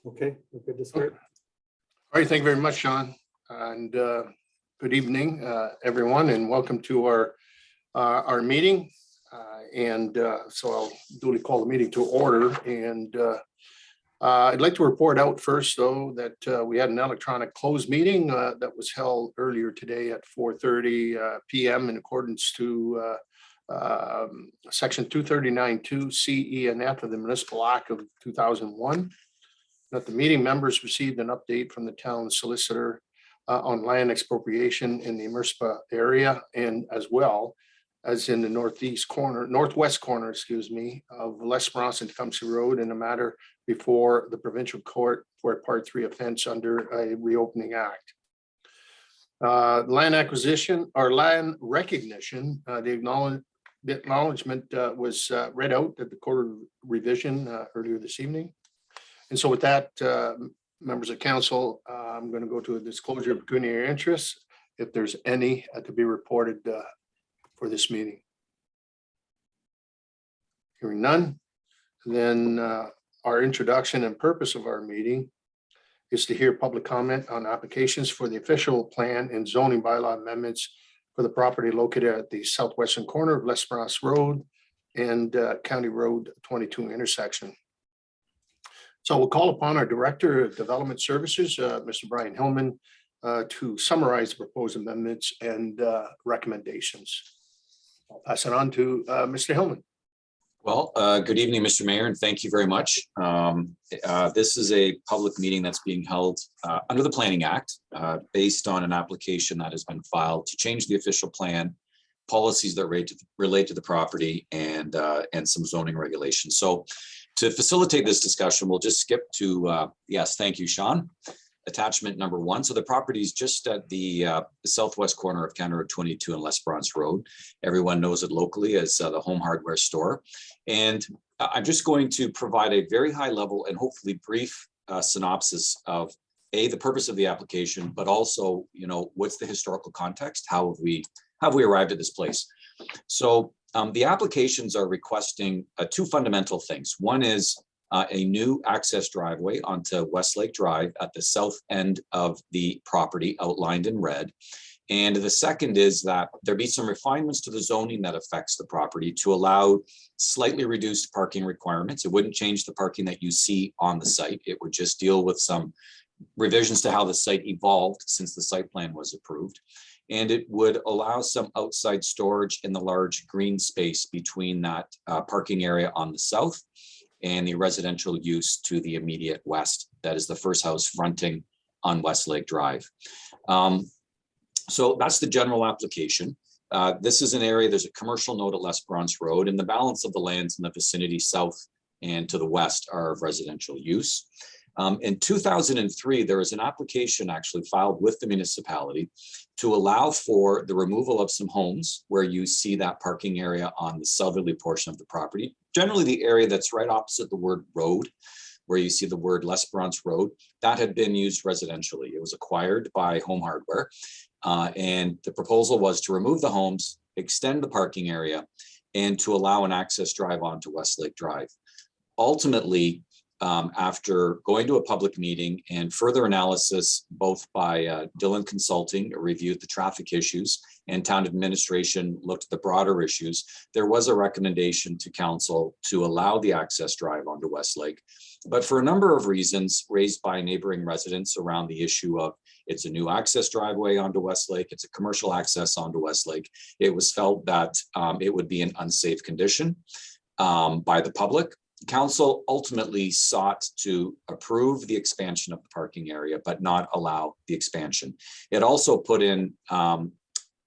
Okay, we're good to start. All right, thank you very much, Sean, and good evening, everyone, and welcome to our meeting. So I'll duly call the meeting to order, and I'd like to report out first, though, that we had an electronic closed meeting that was held earlier today at 4:30 p.m. in accordance to Section 239(2) C, E, and F of the Municipal Act of 2001. That the meeting members received an update from the town solicitor on land expropriation in the Immerspa area, and as well as in the northwest corner, of L'Esperance and Tecumseh Road in a matter before the provincial court for a Part 3 offense under a reopening act. Land acquisition or land recognition, the acknowledgement was read out at the Court of Revision earlier this evening. And so with that, members of council, I'm going to go to a disclosure of pecuniary interests, if there's any to be reported for this meeting. Hearing none, then our introduction and purpose of our meeting is to hear public comment on applications for the official plan and zoning bylaw amendments for the property located at the southwestern corner of L'Esperance Road and County Road 22 intersection. So we'll call upon our Director of Development Services, Mr. Brian Hillman, to summarize the proposed amendments and recommendations. I'll pass it on to Mr. Hillman. Well, good evening, Mr. Mayor, and thank you very much. This is a public meeting that's being held under the Planning Act based on an application that has been filed to change the official plan, policies that relate to the property, and some zoning regulations. So to facilitate this discussion, we'll just skip to, yes, thank you, Sean. Attachment number 1. So the property is just at the southwest corner of County Road 22 and L'Esperance Road. Everyone knows it locally as the Home Hardware store. And I'm just going to provide a very high level and hopefully brief synopsis of the purpose of the application, but also, what's the historical context? How have we arrived at this place? So the applications are requesting two fundamental things. One is a new access driveway onto Westlake Drive at the south end of the property outlined in red. And the second is that there be some refinements to the zoning that affects the property to allow slightly reduced parking requirements. It wouldn't change the parking that you see on the site. It would just deal with some revisions to how the site evolved since the site plan was approved. And it would allow some outside storage in the large green space between that parking area on the south and the residential use to the immediate west. That is the first house fronting on Westlake Drive. So that's the general application. This is an area, there's a commercial node at L'Esperance Road, and the balance of the lands in the vicinity south and to the west are of residential use. In 2003, there was an application actually filed with the municipality to allow for the removal of some homes where you see that parking area on the southerly portion of the property, generally the area that's right opposite the word road, where you see the word L'Esperance Road. That had been used residentially. It was acquired by Home Hardware, and the proposal was to remove the homes, extend the parking area, and to allow an access drive onto Westlake Drive. Ultimately, after going to a public meeting and further analysis, both by Dillon Consulting, reviewed the traffic issues, and town administration looked at the broader issues, there was a recommendation to council to allow the access drive onto Westlake. But for a number of reasons raised by neighboring residents around the issue of it's a new access driveway onto Westlake, it's a commercial access onto Westlake, it was felt that it would be an unsafe condition by the public. Council ultimately sought to approve the expansion of the parking area, but not allow the expansion. It also put in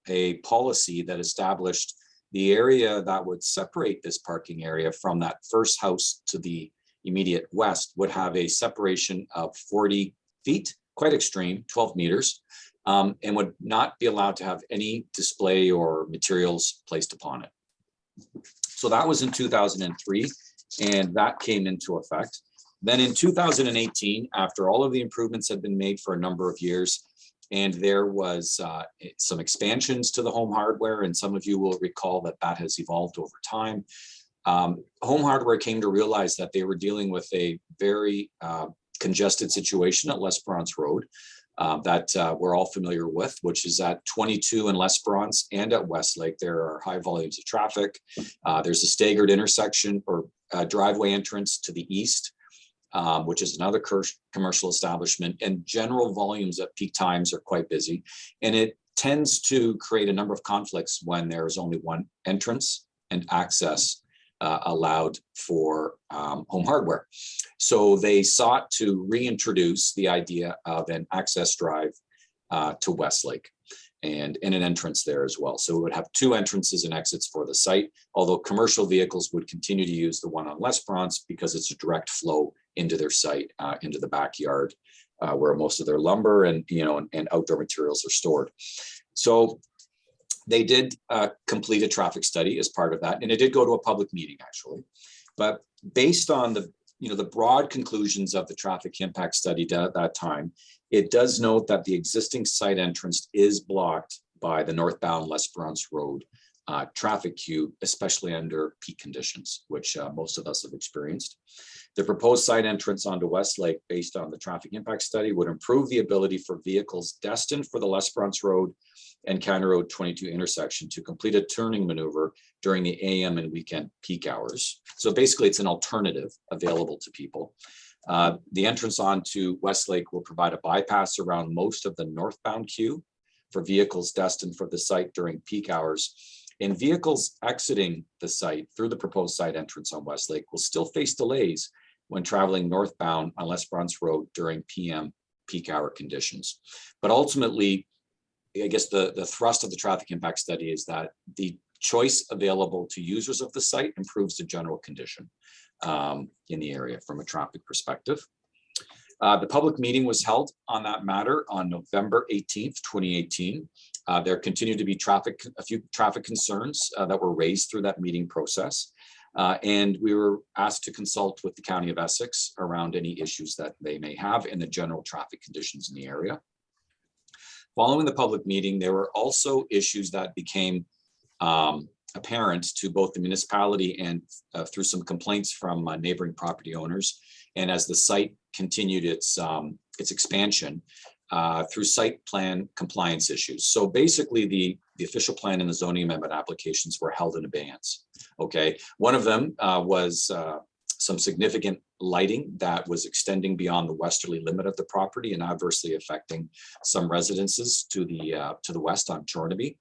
a policy that established the area that would separate this parking area from that first house to the immediate west would have a separation of 40 feet, quite extreme, 12 meters, and would not be allowed to have any display or materials placed upon it. So that was in 2003. And that came into effect. Then in 2018, after all of the improvements had been made for a number of years, and there was some expansions to the Home Hardware, and some of you will recall that that has evolved over time. Home Hardware came to realize that they were dealing with a very congested situation at L'Esperance Road that we're all familiar with, which is at 22 in L'Esperance and at Westlake. There are high volumes of traffic. There's a staggered intersection or driveway entrance to the east, which is another commercial establishment, and general volumes at peak times are quite busy. And it tends to create a number of conflicts when there's only one entrance and access allowed for home hardware. So they sought to reintroduce the idea of an access drive to Westlake and an entrance there as well. So it would have two entrances and exits for the site, although commercial vehicles would continue to use the one on L'Esperance because it's a direct flow into their site, into the backyard where most of their lumber and outdoor materials are stored. So they did complete a traffic study as part of that, and it did go to a public meeting actually. But based on the broad conclusions of the traffic impact study at that time, it does note that the existing site entrance is blocked by the northbound L'Esperance Road traffic queue, especially under peak conditions, which most of us have experienced. The proposed site entrance onto Westlake, based on the traffic impact study, would improve the ability for vehicles destined for the L'Esperance Road and County Road 22 intersection to complete a turning maneuver during the AM and weekend peak hours. So basically, it's an alternative available to people. The entrance onto Westlake will provide a bypass around most of the northbound queue for vehicles destined for the site during peak hours. And vehicles exiting the site through the proposed site entrance on Westlake will still face delays when traveling northbound on L'Esperance Road during PM peak hour conditions. But ultimately, I guess the thrust of the traffic impact study is that the choice available to users of the site improves the general condition in the area from a traffic perspective. The public meeting was held on that matter on November 18th, 2018. There continued to be a few traffic concerns that were raised through that meeting process. And we were asked to consult with the County of Essex around any issues that they may have in the general traffic conditions in the area. Following the public meeting, there were also issues that became apparent to both the municipality and through some complaints from neighboring property owners. And as the site continued its expansion through site plan compliance issues. So basically the official plan and the zoning amendment applications were held in abeyance. Okay, one of them was some significant lighting that was extending beyond the westerly limit of the property and adversely affecting some residences to the west on Chornaby.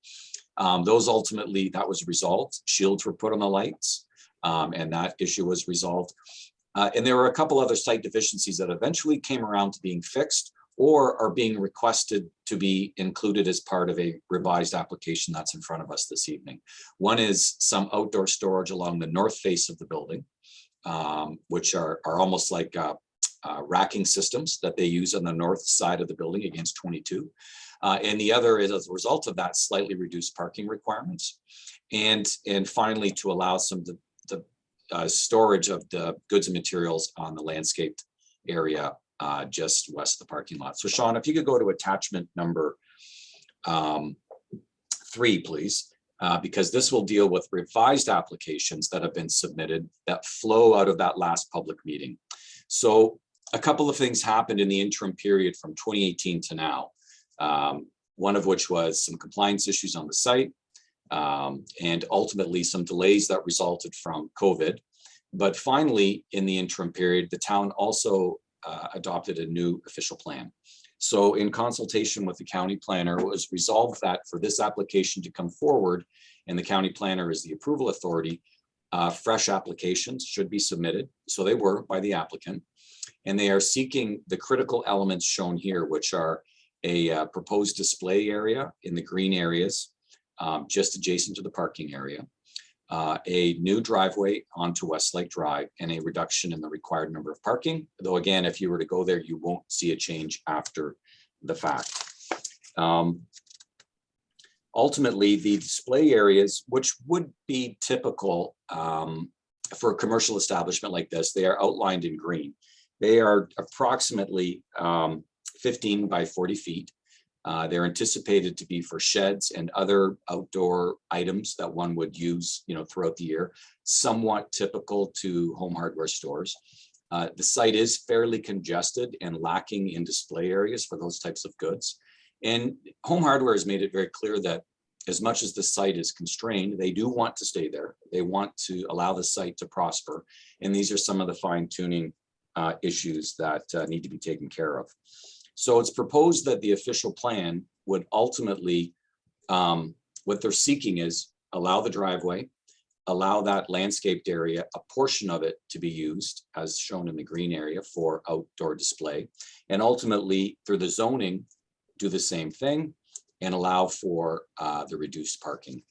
That was resolved. Shields were put on the lights, and that issue was resolved. And there were a couple other site deficiencies that eventually came around to being fixed or are being requested to be included as part of a revised application that's in front of us this evening. One is some outdoor storage along the north face of the building, which are almost like racking systems that they use on the north side of the building against 22. And the other is, as a result of that, slightly reduced parking requirements. And finally, to allow some the storage of the goods and materials on the landscaped area just west of the parking lot. So Sean, if you could go to attachment number 3, please, because this will deal with revised applications that have been submitted that flow out of that last public meeting. So a couple of things happened in the interim period from 2018 to now, one of which was some compliance issues on the site, and ultimately some delays that resulted from COVID. But finally, in the interim period, the town also adopted a new official plan. So in consultation with the county planner, it was resolved that for this application to come forward, and the county planner is the approval authority, fresh applications should be submitted. So they were by the applicant, and they are seeking the critical elements shown here, which are a proposed display area in the green areas, just adjacent to the parking area, a new driveway onto Westlake Drive, and a reduction in the required number of parking. Though again, if you were to go there, you won't see a change after the fact. Ultimately, the display areas, which would be typical for a commercial establishment like this, they are outlined in green. They are approximately 15 by 40 feet. They're anticipated to be for sheds and other outdoor items that one would use, throughout the year, somewhat typical to home hardware stores. The site is fairly congested and lacking in display areas for those types of goods. And Home Hardware has made it very clear that as much as the site is constrained, they do want to stay there. They want to allow the site to prosper. And these are some of the fine tuning issues that need to be taken care of. So it's proposed that the official plan would ultimately, what they're seeking is allow the driveway, allow that landscaped area, a portion of it to be used as shown in the green area for outdoor display. And ultimately through the zoning, do the same thing and allow for the reduced parking.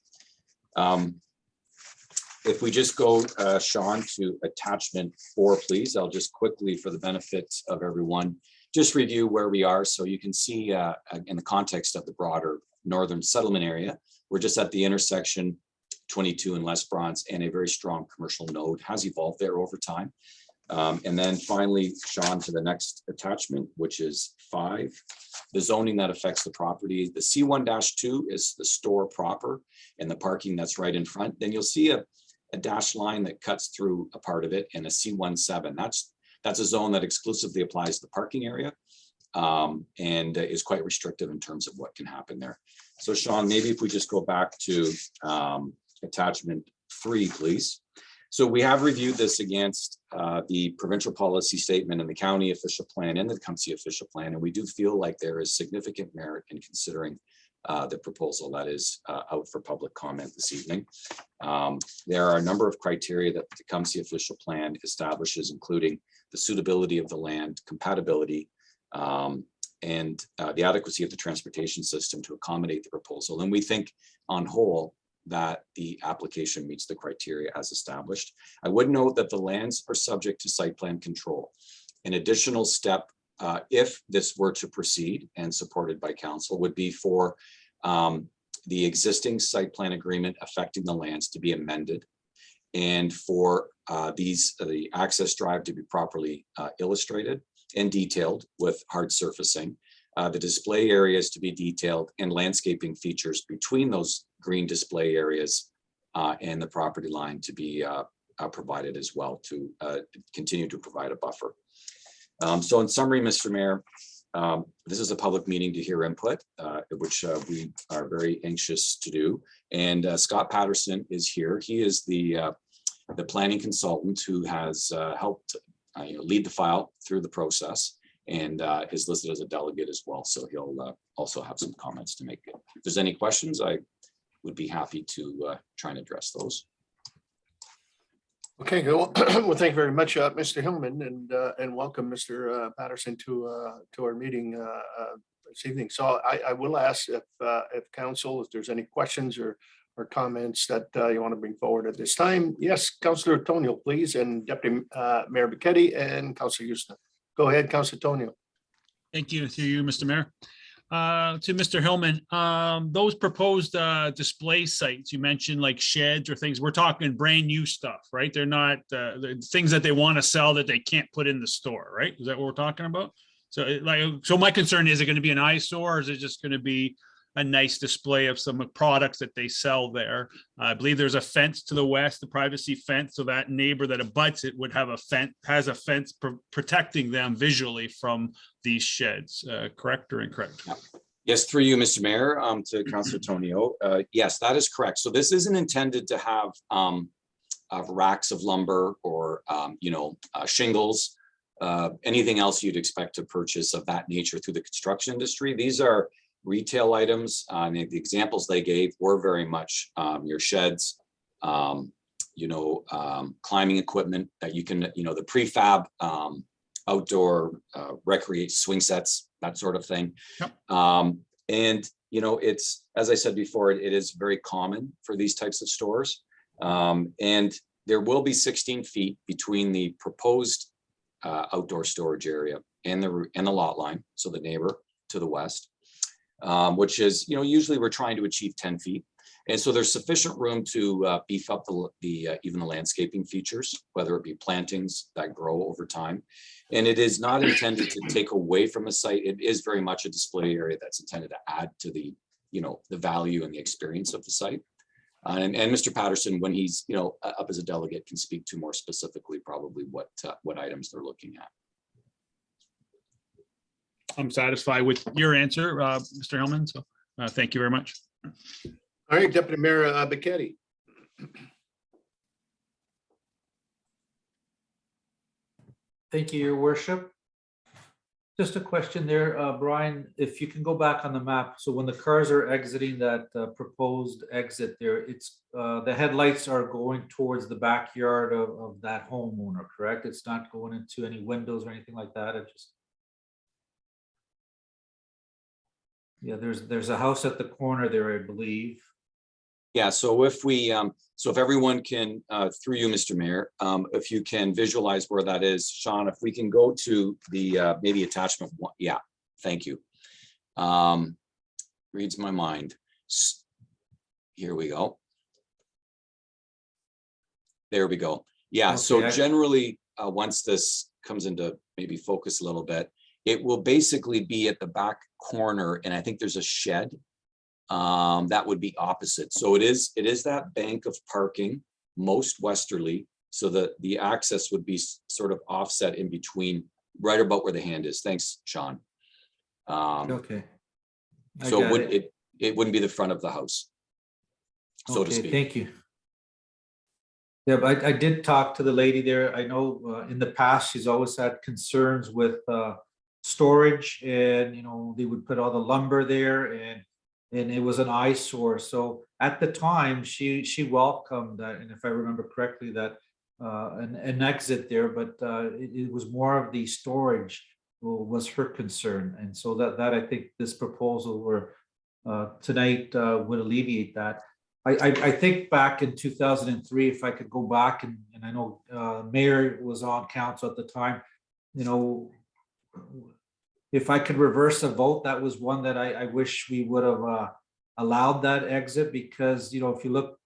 If we just go, Sean, to attachment 4, please. I'll just quickly, for the benefit of everyone, just review where we are. So you can see in the context of the broader northern settlement area, we're just at the intersection 22 and Les Bronze, and a very strong commercial node has evolved there over time. And then finally, Sean, to the next attachment, which is 5, the zoning that affects the property. The C1-2 is the store proper and the parking that's right in front. Then you'll see a dashed line that cuts through a part of it, and a C17. That's a zone that exclusively applies to the parking area and is quite restrictive in terms of what can happen there. So Sean, maybe if we just go back to attachment 3, please. So we have reviewed this against the provincial policy statement and the county official plan and the Tecumseh official plan, and we do feel like there is significant merit in considering the proposal that is out for public comment this evening. There are a number of criteria that the Tecumseh official plan establishes, including the suitability of the land, compatibility, and the adequacy of the transportation system to accommodate the proposal. And we think on whole that the application meets the criteria as established. I would note that the lands are subject to site plan control. An additional step, if this were to proceed and supported by council, would be for the existing site plan agreement affecting the lands to be amended, and for the access drive to be properly illustrated and detailed with hard surfacing, the display areas to be detailed, and landscaping features between those green display areas and the property line to be provided as well to continue to provide a buffer. So in summary, Mr. Mayor, this is a public meeting to hear input, which we are very anxious to do. And Scott Patterson is here. He is the planning consultant who has helped lead the file through the process, and is listed as a delegate as well. So he'll also have some comments to make. If there's any questions, I would be happy to try and address those. Okay, well, well, thank you very much, Mr. Hillman, and welcome, Mr. Patterson, to our meeting this evening. So I will ask if council, if there's any questions or comments that you want to bring forward at this time. Yes, Councillor Tonio, please, and Deputy Mayor Bichetti and Councillor Houston. Go ahead, Councillor Tonio. Thank you to you, Mr. Mayor. To Mr. Hillman, those proposed display sites you mentioned, like sheds or things, we're talking brand new stuff, right? They're not the things that they want to sell that they can't put in the store, right? Is that what we're talking about? So my concern, is it going to be an eyesore, or is it just going to be a nice display of some products that they sell there? I believe there's a fence to the west, the privacy fence, so that neighbor that abuts it would have a fence, has a fence protecting them visually from these sheds. Correct or incorrect? Yes, through you, Mr. Mayor, to Councillor Tonio. Yes, that is correct. So this isn't intended to have racks of lumber or shingles, anything else you'd expect to purchase of that nature through the construction industry. These are retail items. And the examples they gave were very much your sheds, climbing equipment that you can, the prefab outdoor recreate swing sets, that sort of thing. Yep. It's, as I said before, it is very common for these types of stores. And there will be 16 feet between the proposed outdoor storage area and the lot line, so the neighbor to the west. Which is, usually we're trying to achieve 10 feet. And so there's sufficient room to beef up even the landscaping features, whether it be plantings that grow over time. And it is not intended to take away from a site. It is very much a display area that's intended to add to the value and the experience of the site. And Mr. Patterson, when he's, up as a delegate, can speak to more specifically probably what items they're looking at. I'm satisfied with your answer, Mr. Hellman. So thank you very much. All right, Deputy Mayor Becchetti. Thank you, Your Worship. Just a question there, Brian, if you can go back on the map. So when the cars are exiting that proposed exit there, it's the headlights are going towards the backyard of that homeowner, correct? It's not going into any windows or anything like that. It just. Yeah, there's a house at the corner there, I believe. Yeah, so if everyone can, through you, Mr. Mayor, if you can visualize where that is, Sean, if we can go to the maybe attachment one. Yeah, thank you. Reads my mind. Here we go. There we go. Yeah, okay. So generally, once this comes into maybe focus a little bit, it will basically be at the back corner, and I think there's a shed. That would be opposite. So it is that bank of parking most westerly. So the access would be sort of offset in between, right about where the hand is. Thanks, Sean. Okay. So it wouldn't be the front of the house, so to speak. Thank you. Yeah, but I did talk to the lady there. I know in the past she's always had concerns with storage, and they would put all the lumber there, and it was an eyesore. So at the time, she welcomed that, and if I remember correctly, that an exit there, but it was more of the storage was her concern, and so that I think this proposal or tonight would alleviate that. I think back in 2003, if I could go back, and I know Mayor was on council at the time, if I could reverse a vote, that was one that I wish we would have allowed that exit, because, if you look,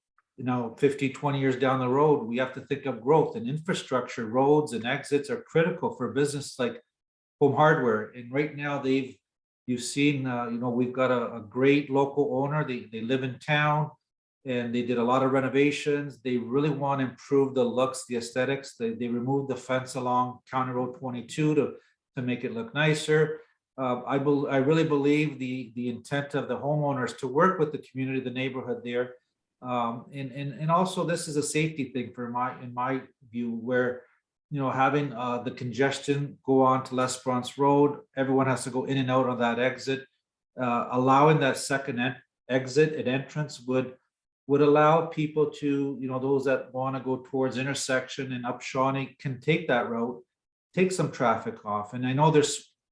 50, 20 years down the road, we have to think of growth and infrastructure. Roads and exits are critical for business like Home Hardware. And right now you've seen, we've got a great local owner. They live in town, and they did a lot of renovations. They really want to improve the looks, the aesthetics. They removed the fence along County Road 22 to make it look nicer. I really believe the intent of the homeowners to work with the community, the neighborhood there. And also this is a safety thing in my view, where, having the congestion go on to L'Esperance Road, everyone has to go in and out on that exit. Allowing that second exit and entrance would allow people to, those that want to go towards intersection and up Shawnee can take that route, take some traffic off. And I know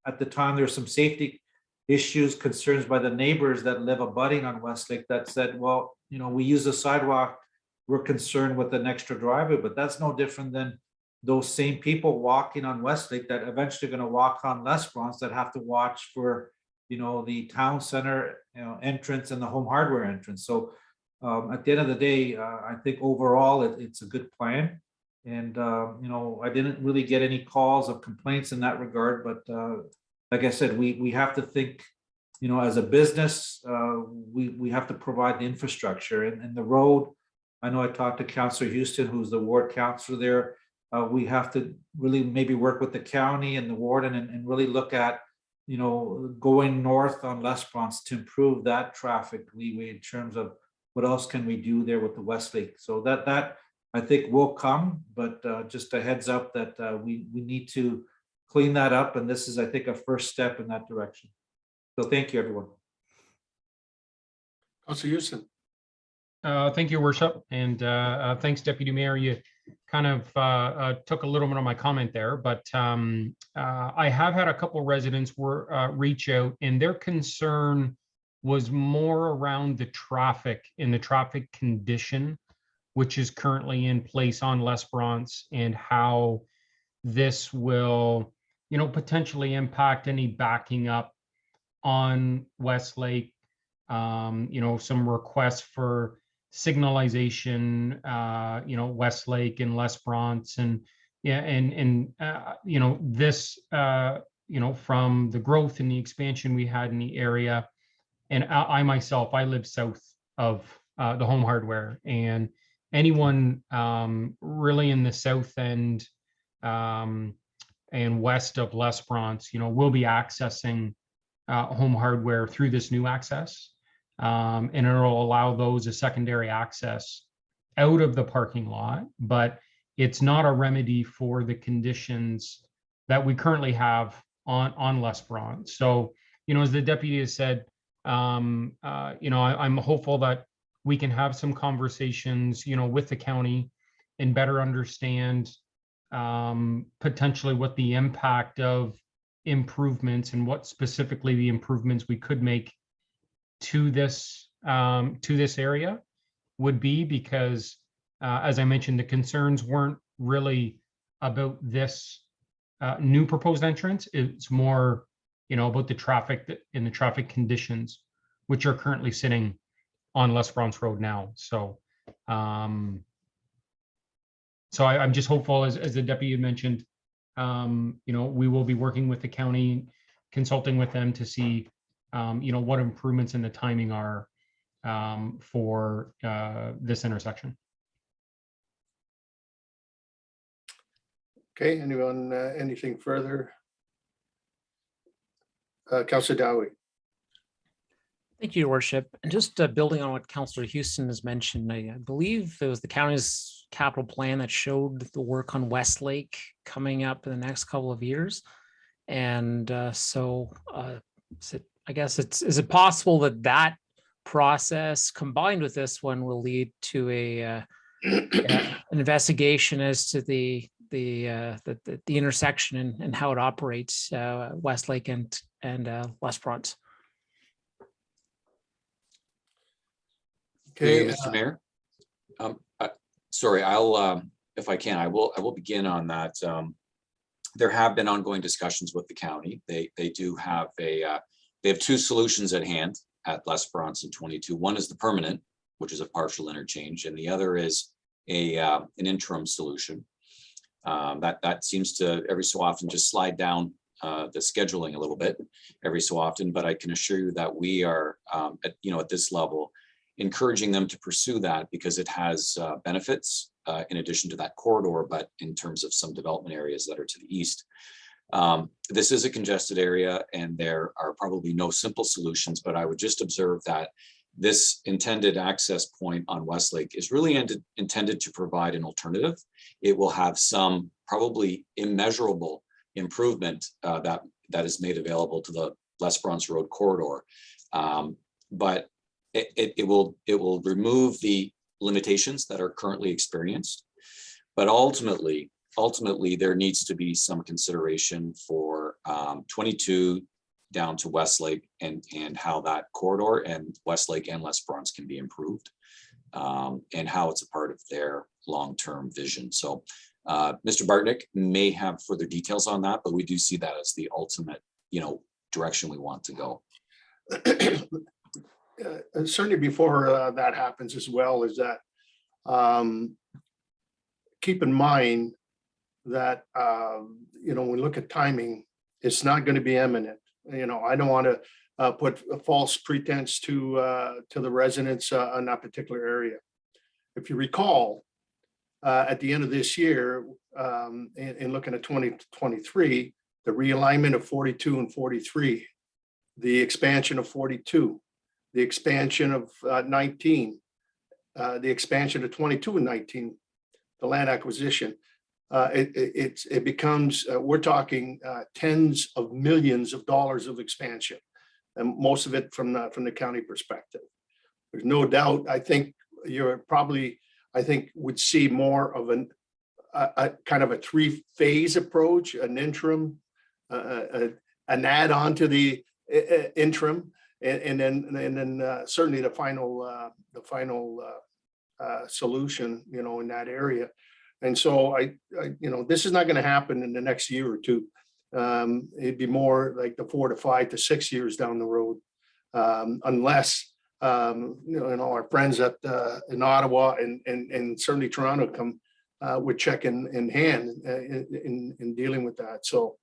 at the time, there's some safety issues, concerns by the neighbors that live abutting on Westlake that said, well, we use the sidewalk, we're concerned with an extra driveway, but that's no different than those same people walking on Westlake that eventually going to walk on L'Esperance that have to watch for, the town center, entrance and the Home Hardware entrance. So at the end of the day, I think overall it's a good plan. And, I didn't really get any calls of complaints in that regard, but like I said, we have to think, as a business, we have to provide the infrastructure and the road. I know I talked to Councillor Houston, who's the ward councillor there. We have to really maybe work with the county and the warden and really look at, going north on L'Esperance to improve that traffic leeway in terms of what else can we do there with the Westlake. So that I think will come, but just a heads up that we need to clean that up. And this is, I think, a first step in that direction. So thank you, everyone. Councilor Houston. Thank you, Worship. And thanks, Deputy Mayor. You kind of took a little bit of my comment there, but I have had a couple of residents reach out, and their concern was more around the traffic and the traffic condition, which is currently in place on L'Esperance, and how this will, potentially impact any backing up on Westlake. Some requests for signalization, Westlake and L'Esperance, and this, from the growth and the expansion we had in the area. And I myself, I live south of the Home Hardware, and anyone really in the south end and west of Les Bronze, will be accessing Home Hardware through this new access. And it'll allow those a secondary access out of the parking lot, but it's not a remedy for the conditions that we currently have on Les Bronze. So, as the deputy has said, I'm hopeful that we can have some conversations, with the county and better understand potentially what the impact of improvements and what specifically the improvements we could make to this area would be, because as I mentioned, the concerns weren't really about this new proposed entrance. It's more, about the traffic and the traffic conditions which are currently sitting on Les Bronze Road now. So I'm just hopeful, as the deputy mentioned, we will be working with the county, consulting with them to see what improvements in the timing are for this intersection. Okay, anyone, anything further? Councillor Dowie. Thank you, Your Worship. And just building on what Councillor Houston has mentioned, I believe it was the county's capital plan that showed the work on Westlake coming up in the next couple of years. And is it possible that process combined with this one will lead to an investigation as to the intersection and how it operates, Westlake and Les Bronze? Okay, Mr. Mayor. Sorry, I'll, if I can, I will begin on that. There have been ongoing discussions with the county. They do have they have two solutions at hand at Les Bronze in 22. One is the permanent, which is a partial interchange, and the other is an interim solution. That seems to every so often just slide down the scheduling a little bit every so often, but I can assure you that we are at this level encouraging them to pursue that, because it has benefits in addition to that corridor, but in terms of some development areas that are to the east. This is a congested area and there are probably no simple solutions, but I would just observe that this intended access point on Westlake is really intended to provide an alternative. It will have some probably immeasurable improvement that is made available to the Les Bronze Road corridor. But it will remove the limitations that are currently experienced. But ultimately there needs to be some consideration for 22 down to Westlake and how that corridor and Westlake and Les Bronze can be improved, and how it's a part of their long-term vision. So Mr. Bartnick may have further details on that, but we do see that as the ultimate, direction we want to go. Certainly before that happens as well, is that keep in mind that when we look at timing, it's not going to be imminent. I don't want to put a false pretense to the residents in that particular area. If you recall, at the end of this year, in looking at 2023, the realignment of 42 and 43, the expansion of 42, the expansion of 19, the expansion of 22 and 19, the land acquisition, it becomes, we're talking tens of millions of dollars of expansion, and most of it from the county perspective. There's no doubt. I think you're probably, would see more of a kind of a three-phase approach, an interim, an add-on to the interim, and then certainly the final solution, in that area. And so this is not going to happen in the next year or two. It'd be more like the 4 to 5 to 6 years down the road, unless our friends in Ottawa and certainly Toronto come with check in hand in dealing with that. So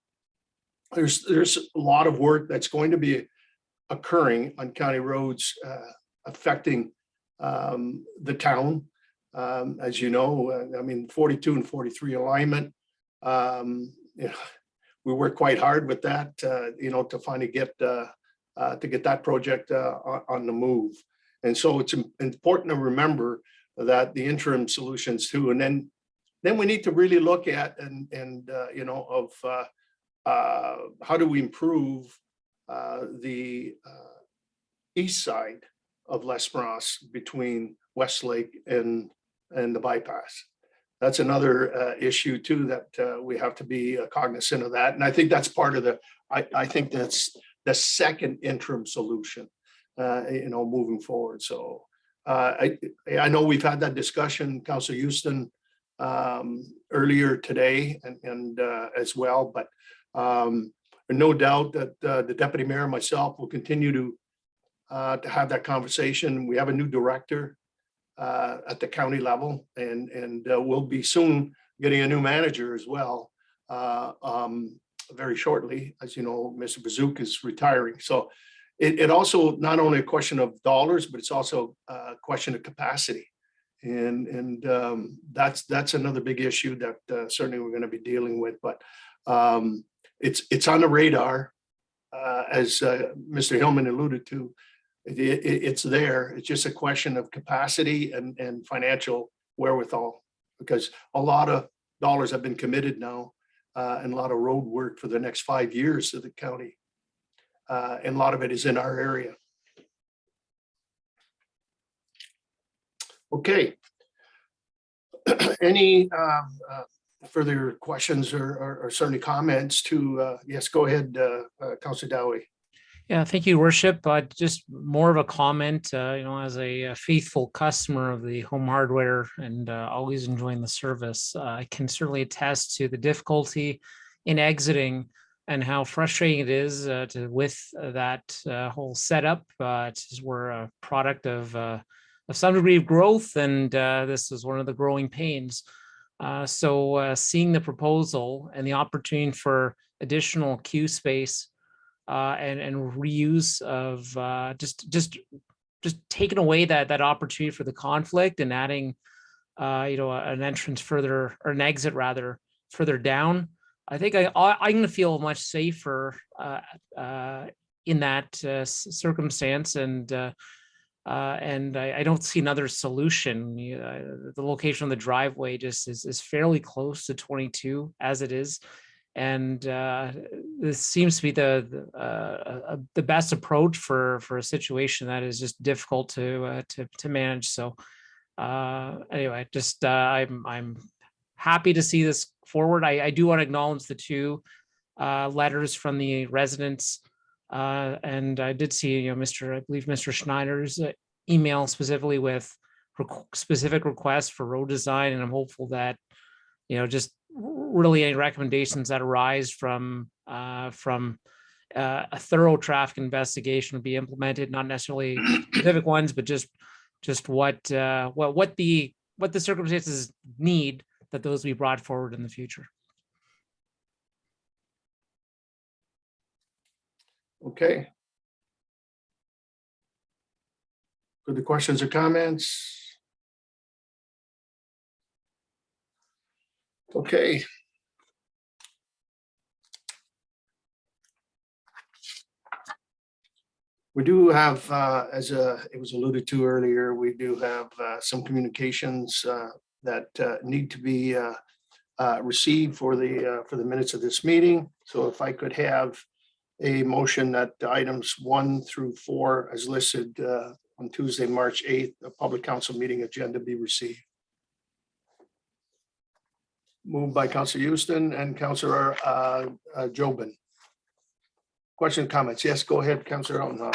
there's a lot of work that's going to be occurring on county roads, affecting the town. As you know, I mean, 42 and 43 alignment. You know, we worked quite hard with that, you know, to finally get that project on the move. And so it's important to remember that the interim solutions too, and then we need to really look at and you know, of how do we improve the east side of L'Esperance between Westlake and the bypass. That's another issue too, that we have to be cognizant of that. And I think that's part of I think that's the second interim solution, you know, moving forward. So I know we've had that discussion, Councilor Houston, earlier today and as well, but no doubt that the deputy mayor and myself will continue to have that conversation. We have a new director at the county level, and we'll be soon getting a new manager as well. Very shortly, as you know, Mr. Bazook is retiring. So it also not only a question of dollars, but it's also a question of capacity. And that's another big issue that certainly we're going to be dealing with. But it's on the radar, as Mr. Hillman alluded to. It's there. It's just a question of capacity and financial wherewithal, because a lot of dollars have been committed now, and a lot of road work for the next 5 years of the county. And a lot of it is in our area. Okay. Any further questions or certainly comments to, yes, go ahead, Councilor Dowie. Yeah, thank you, Worship. Just more of a comment, you know, as a faithful customer of the Home Hardware and always enjoying the service, I can certainly attest to the difficulty in exiting and how frustrating it is with that whole setup. We're a product of some degree of growth, and this is one of the growing pains. So seeing the proposal and the opportunity for additional queue space and reuse of just taking away that opportunity for the conflict and adding you know, an entrance further, or an exit rather, further down, I think I'm going to feel much safer in that circumstance, and I don't see another solution. The location of the driveway just is fairly close to 22 as it is. And this seems to be the best approach for a situation that is just difficult to manage. So anyway, just I'm happy to see this forward. I do want to acknowledge the two letters from the residents, and I did see, you know, I believe Mr. Schneider's email specifically with specific requests for road design, and I'm hopeful that, you know, just really any recommendations that arise from a thorough traffic investigation would be implemented, not necessarily specific ones, but just what the circumstances need, that those be brought forward in the future. Okay. Further questions or comments? Okay. We do have, as it was alluded to earlier, we do have some communications that need to be received for the minutes of this meeting. So if I could have a motion that items 1 through 4 as listed on Tuesday, March 8th, a public council meeting agenda be received. Moved by Councilor Houston and Councilor Jobin. Question, comments? Yes, go ahead, Councilor Elton.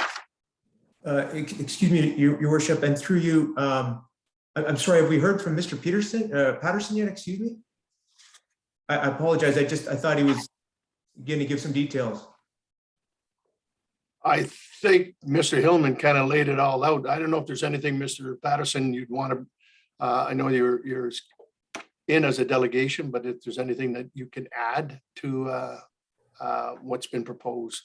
Excuse me, your worship, and through you, I'm sorry, have we heard from Mr. Patterson yet? Excuse me. I apologize. I thought he was going to give some details. I think Mr. Hillman kind of laid it all out. I don't know if there's anything, Mr. Patterson, you'd want to, I know you're in as a delegation, but if there's anything that you can add to what's been proposed.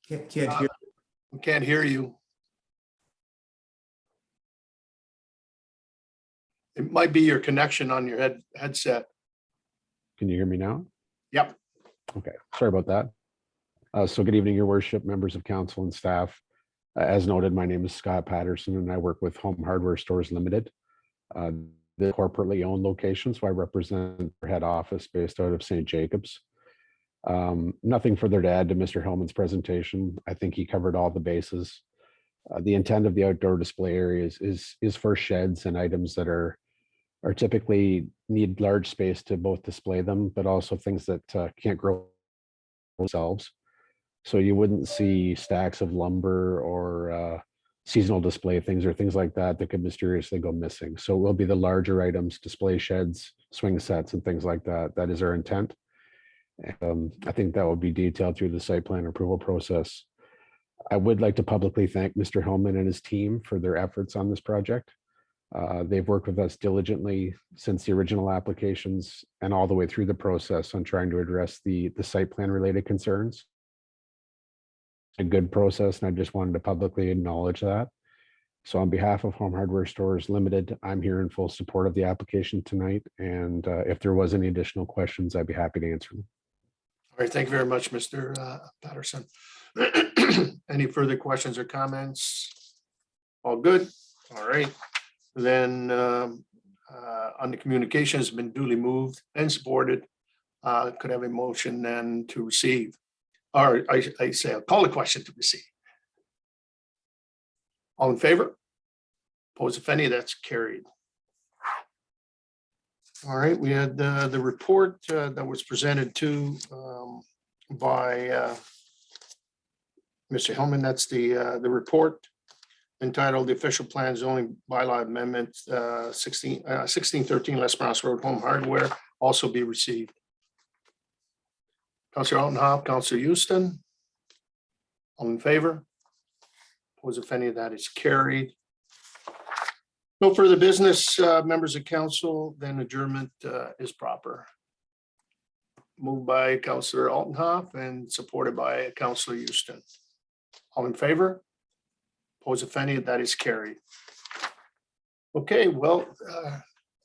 Can't hear. We can't hear you. It might be your connection on your headset. Can you hear me now? Yep. Okay, sorry about that. So good evening, your worship, members of council and staff. As noted, my name is Scott Patterson and I work with Home Hardware Stores Limited. The corporately owned location, so I represent their head office based out of St. Jacobs. Nothing further to add to Mr. Hellman's presentation. I think he covered all the bases. The intent of the outdoor display areas is for sheds and items that are typically need large space to both display them, but also things that can't grow themselves. So you wouldn't see stacks of lumber or seasonal display things or things like that that could mysteriously go missing. So it will be the larger items, display sheds, swing sets, and things like that. That is our intent. I think that will be detailed through the site plan approval process. I would like to publicly thank Mr. Hellman and his team for their efforts on this project. They've worked with us diligently since the original applications and all the way through the process on trying to address the site plan related concerns. A good process, and I just wanted to publicly acknowledge that. So on behalf of Home Hardware Stores Limited, I'm here in full support of the application tonight. And if there was any additional questions, I'd be happy to answer them. All right, thank you very much, Mr. Patterson. Any further questions or comments? All good? All right. Then on the communication has been duly moved and supported. Could have a motion then to receive. Or I say, I'll call a question to receive. All in favor? Opposed, if any, that's carried. All right, we had the report that was presented to by Mr. Hellman. That's the report entitled "The Official Plan Zoning Bylaw Amendment 1613 L'Esperance Road Home Hardware," also be received. Councillor Altenhoff, Councillor Houston. All in favor? Opposed, if any, that is carried. No further business, members of council, then adjournment is proper. Moved by Councillor Altenhoff and supported by Councillor Houston. All in favor? Opposed, if any, that is carried. Okay, well,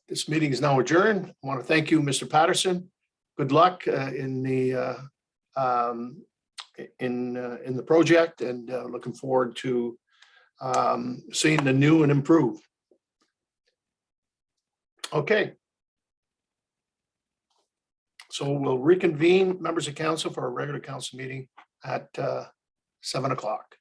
this meeting is now adjourned. I want to thank you, Mr. Patterson. Good luck in the project, and looking forward to seeing the new and improved. Okay. So we'll reconvene, members of council, for a regular council meeting at 7 o'clock.